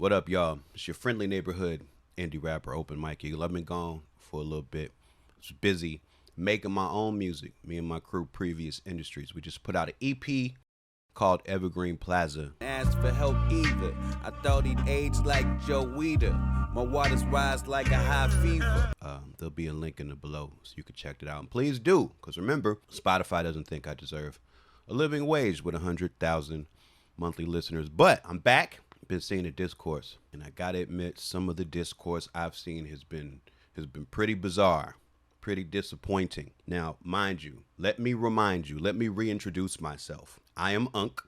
What up, y'all? It's your friendly neighborhood indie rapper, Open Mike Eagle. I've been gone for a little bit. I was busy making my own music. Me and my crew, Previous Industries. We just put out an EP called Evergreen Plaza. Asked for help either. I thought he'd age like Joe Weider. My waters rise like a high fever. There'll be a link in the below so you can check it out. And please do, because remember, Spotify doesn't think I deserve a living wage with 100,000 monthly listeners. But I'm back. Been seeing the discourse, and I gotta admit, some of the discourse I've seen has been pretty bizarre, pretty disappointing. Now, mind you, let me reintroduce myself. I am Unc.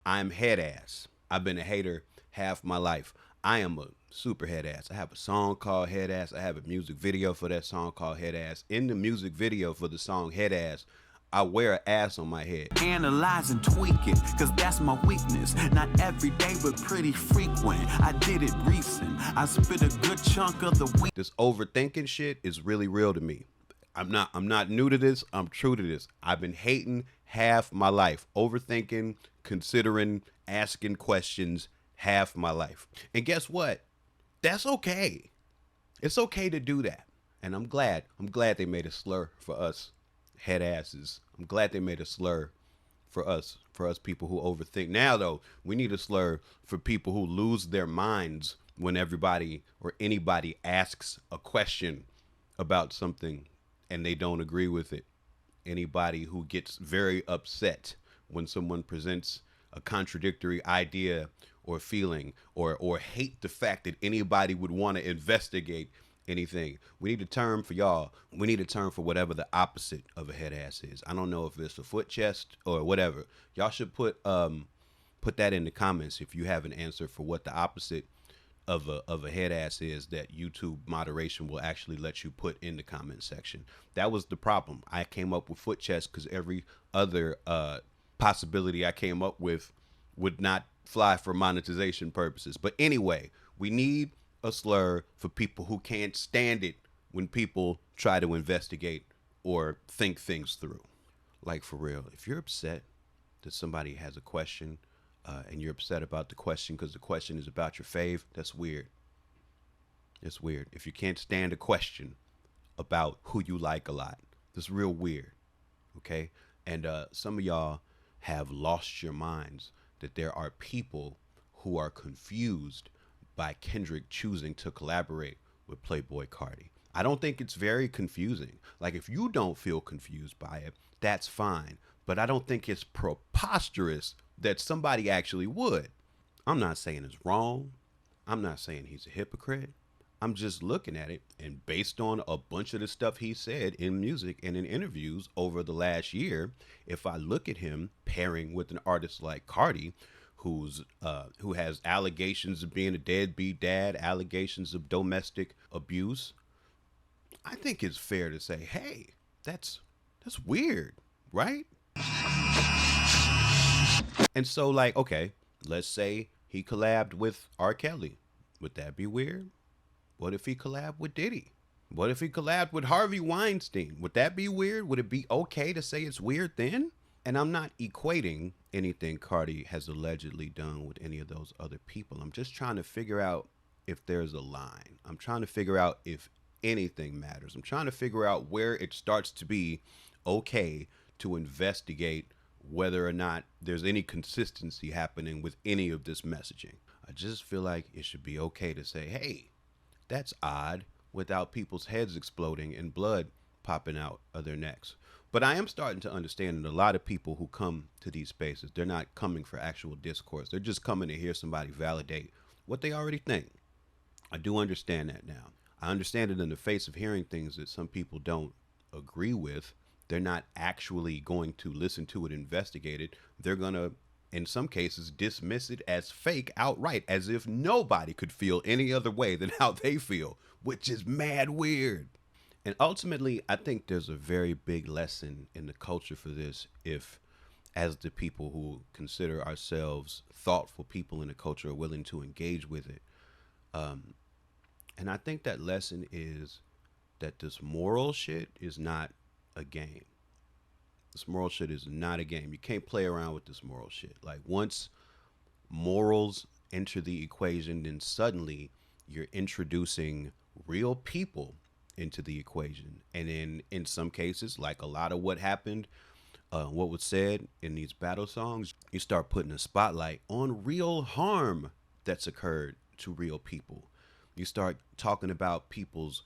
I'm head ass. I've been a hater half my life. I am a super head ass. I have a song called Head Ass. I have a music video for that song called Head Ass. In the music video for the song Head Ass, I wear an ass on my head. Analyze and tweak it, cause that's my weakness. Not every day, but pretty frequent. I did it recent. I spit a good chunk of the week. This overthinking shit is really real to me. I'm not new to this. I'm true to this. I've been hating half my life. Overthinking, considering, asking questions half my life. And guess what? That's okay. It's okay to do that. And I'm glad they made a slur for us head asses. I'm glad they made a slur for us people who overthink. Now though, we need a slur for people who lose their minds when everybody or anybody asks a question about something and they don't agree with it. Anybody who gets very upset when someone presents a contradictory idea or feeling, or hate the fact that anybody would want to investigate anything. We need a term for y'all. We need a term for whatever the opposite of a head ass is. I don't know if it's a foot chest or whatever. Y'all should put that in the comments if you have an answer for what the opposite of a head ass is that YouTube moderation will actually let you put in the comment section. That was the problem. I came up with foot chest because every other possibility I came up with would not fly for monetization purposes. But anyway, we need a slur for people who can't stand it when people try to investigate or think things through. Like, for real, if you're upset that somebody has a question and you're upset about the question because the question is about your fave, that's weird. It's weird. If you can't stand a question about who you like a lot, that's real weird. Okay? And some of y'all have lost your minds that there are people who are confused by Kendrick choosing to collaborate with Playboy Cardi. I don't think it's very confusing. Like, if you don't feel confused by it, that's fine. But I don't think it's preposterous that somebody actually would. I'm not saying it's wrong. I'm not saying he's a hypocrite. I'm just looking at it, and based on a bunch of the stuff he said in music and in interviews over the last year, if I look at him pairing with an artist like Cardi, who has allegations of being a deadbeat dad, allegations of domestic abuse, I think it's fair to say, hey, that's weird, right? And so, like, okay, let's say he collabed with R. Kelly. Would that be weird? What if he collabed with Diddy? What if he collabed with Harvey Weinstein? Would that be weird? Would it be okay to say it's weird then? And I'm not equating anything Cardi has allegedly done with any of those other people. I'm just trying to figure out if there's a line. I'm trying to figure out if anything matters. I'm trying to figure out where it starts to be okay to investigate whether or not there's any consistency happening with any of this messaging. I just feel like it should be okay to say, hey, that's odd, without people's heads exploding and blood popping out of their necks. But I am starting to understand that a lot of people who come to these spaces, they're not coming for actual discourse. They're just coming to hear somebody validate what they already think. I do understand that now. I understand it in the face of hearing things that some people don't agree with. They're not actually going to listen to it, investigate it. They're going to, in some cases, dismiss it as fake outright, as if nobody could feel any other way than how they feel, which is mad weird. And ultimately, I think there's a very big lesson in the culture for this if, as the people who consider ourselves thoughtful people in the culture, are willing to engage with it. And I think that lesson is that this moral shit is not a game. This moral shit is not a game. You can't play around with this moral shit. Like, once morals enter the equation, then suddenly you're introducing real people into the equation. And in some cases, like a lot of what happened, what was said in these battle songs, you start putting a spotlight on real harm that's occurred to real people. You start talking about people's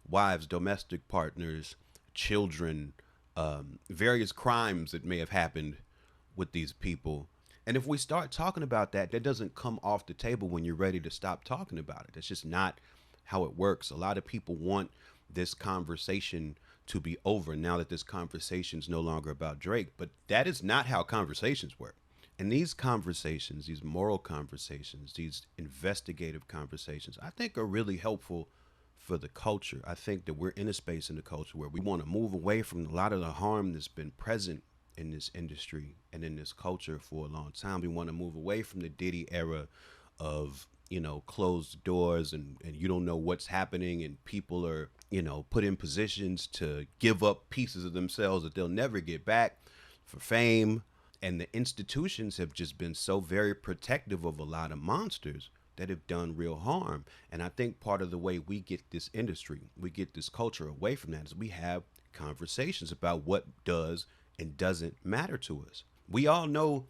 wives, domestic partners, children, various crimes that may have happened with these people. And if we start talking about that, that doesn't come off the table when you're ready to stop talking about it. That's just not how it works. A lot of people want this conversation to be over now that this conversation is no longer about Drake, but that is not how conversations work. And these conversations, these moral conversations, these investigative conversations, I think are really helpful for the culture. I think that we're in a space in the culture where we want to move away from a lot of the harm that's been present in this industry and in this culture for a long time. We want to move away from the Diddy era of, closed doors and you don't know what's happening, and people are, put in positions to give up pieces of themselves that they'll never get back for fame. And the institutions have just been so very protective of a lot of monsters that have done real harm. And I think part of the way we get this industry, we get this culture away from that, is we have conversations about what does and doesn't matter to us. We all know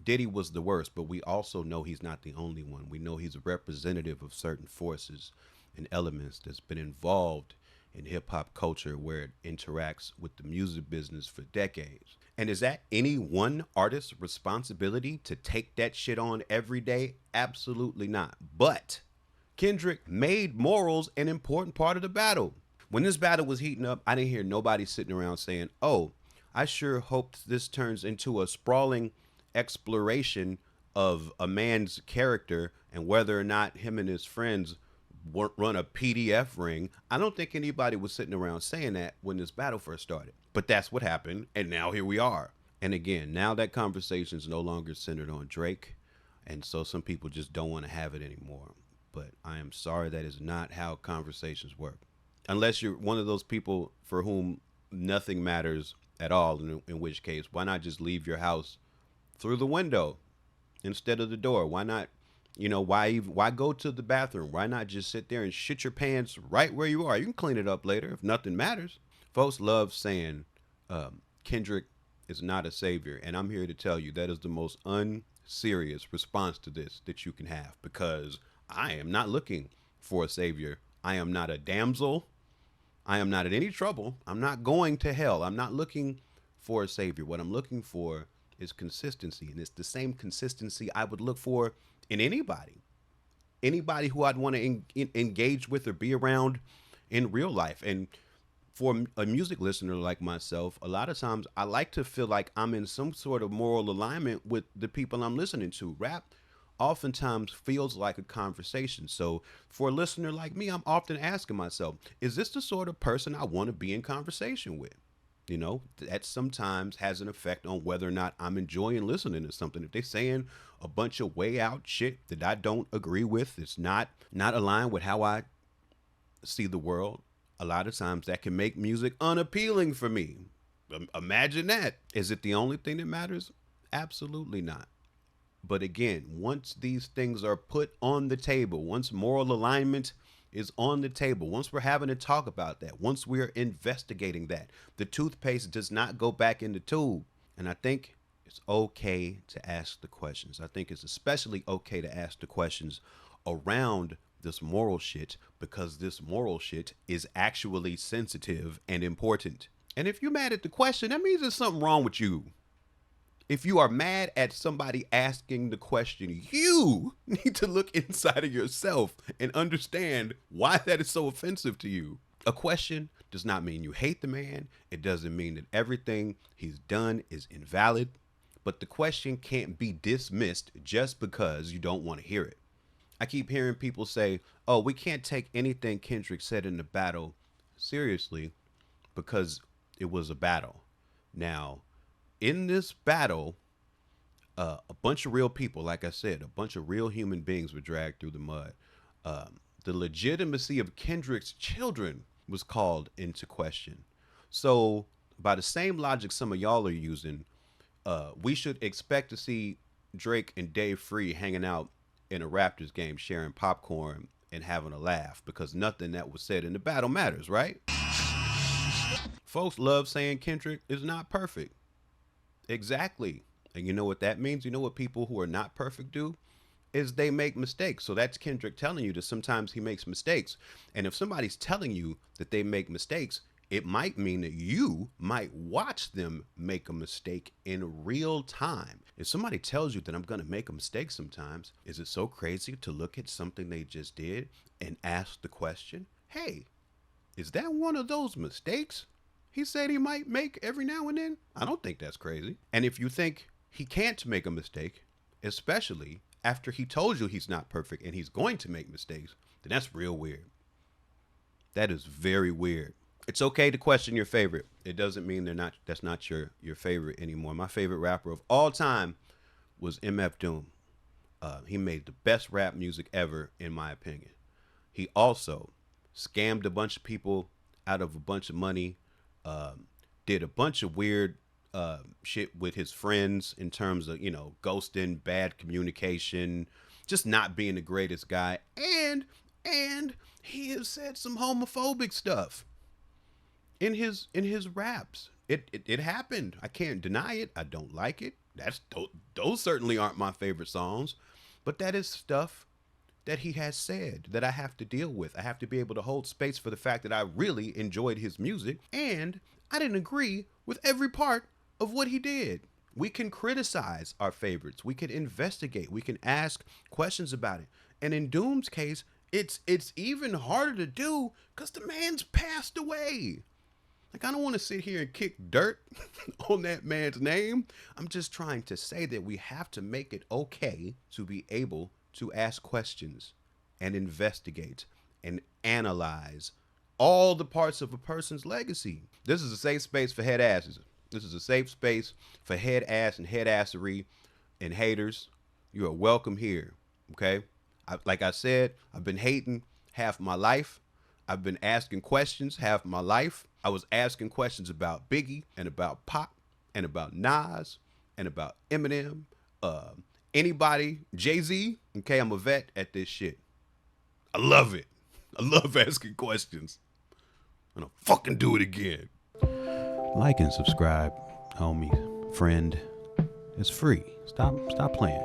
Diddy was the worst, but we also know he's not the only one. We know he's a representative of certain forces and elements that's been involved in hip hop culture where it interacts with the music business for decades. And is that any one artist's responsibility to take that shit on every day? Absolutely not. But Kendrick made morals an important part of the battle. When this battle was heating up, I didn't hear nobody sitting around saying, oh, I sure hope this turns into a sprawling exploration of a man's character and whether or not him and his friends run a PDF ring. I don't think anybody was sitting around saying that when this battle first started. But that's what happened, and now here we are. And again, now that conversation is no longer centered on Drake, and so some people just don't want to have it anymore. But I am sorry, that is not how conversations work. Unless you're one of those people for whom nothing matters at all, in which case, why not just leave your house through the window instead of the door? Why not, why go to the bathroom? Why not just sit there and shit your pants right where you are? You can clean it up later if nothing matters. Folks love saying Kendrick is not a savior, and I'm here to tell you that is the most unserious response to this that you can have, because I am not looking for a savior. I am not a damsel. I am not in any trouble. I'm not going to hell. I'm not looking for a savior. What I'm looking for is consistency, and it's the same consistency I would look for in anybody who I'd want to engage with or be around in real life. And for a music listener like myself, a lot of times I like to feel like I'm in some sort of moral alignment with the people I'm listening to. Rap oftentimes feels like a conversation. So for a listener like me, I'm often asking myself, is this the sort of person I want to be in conversation with? That sometimes has an effect on whether or not I'm enjoying listening to something. If they're saying a bunch of way out shit that I don't agree with, it's not aligned with how I see the world, a lot of times that can make music unappealing for me. Imagine that. Is it the only thing that matters? Absolutely not. But again, once these things are put on the table, once moral alignment is on the table, once we're having to talk about that, once we're investigating that, the toothpaste does not go back in the tube. And I think it's okay to ask the questions. I think it's especially okay to ask the questions around this moral shit, because this moral shit is actually sensitive and important. And if you're mad at the question, that means there's something wrong with you. If you are mad at somebody asking the question, you need to look inside of yourself and understand why that is so offensive to you. A question does not mean you hate the man. It doesn't mean that everything he's done is invalid. But the question can't be dismissed just because you don't want to hear it. I keep hearing people say, oh, we can't take anything Kendrick said in the battle seriously because it was a battle. Now, in this battle, a bunch of real people, like I said, a bunch of real human beings were dragged through the mud. The legitimacy of Kendrick's children was called into question. So by the same logic some of y'all are using, we should expect to see Drake and Dave Free hanging out in a Raptors game sharing popcorn and having a laugh because nothing that was said in the battle matters, right? Folks love saying Kendrick is not perfect. Exactly. And you know what that means? You know what people who are not perfect do? Is they make mistakes. So that's Kendrick telling you that sometimes he makes mistakes. And if somebody's telling you that they make mistakes, it might mean that you might watch them make a mistake in real time. If somebody tells you that I'm going to make a mistake sometimes, is it so crazy to look at something they just did and ask the question, hey, is that one of those mistakes he said he might make every now and then? I don't think that's crazy. And if you think he can't make a mistake, especially after he told you he's not perfect and he's going to make mistakes, then that's real weird. That is very weird. It's okay to question your favorite. It doesn't mean that's not your favorite anymore. My favorite rapper of all time was MF Doom. He made the best rap music ever, in my opinion. He also scammed a bunch of people out of a bunch of money, did a bunch of weird shit with his friends in terms of, ghosting, bad communication, just not being the greatest guy. And he has said some homophobic stuff in his raps. It happened. I can't deny it. I don't like it. Those certainly aren't my favorite songs, but that is stuff that he has said that I have to deal with. I have to be able to hold space for the fact that I really enjoyed his music and I didn't agree with every part of what he did. We can criticize our favorites. We can investigate. We can ask questions about it. And in Doom's case, it's even harder to do because the man's passed away. Like, I don't want to sit here and kick dirt on that man's name. I'm just trying to say that we have to make it okay to be able to ask questions and investigate and analyze all the parts of a person's legacy. This is a safe space for head asses. This is a safe space for head ass and head assery and haters. You are welcome here, okay? Like I said, I've been hating half my life. I've been asking questions half my life. I was asking questions about Biggie and about Pop and about Nas and about Eminem, anybody, Jay-Z. Okay, I'm a vet at this shit. I love it. I love asking questions. And I'll fucking do it again. Like and subscribe, homie, friend. It's free. Stop playing.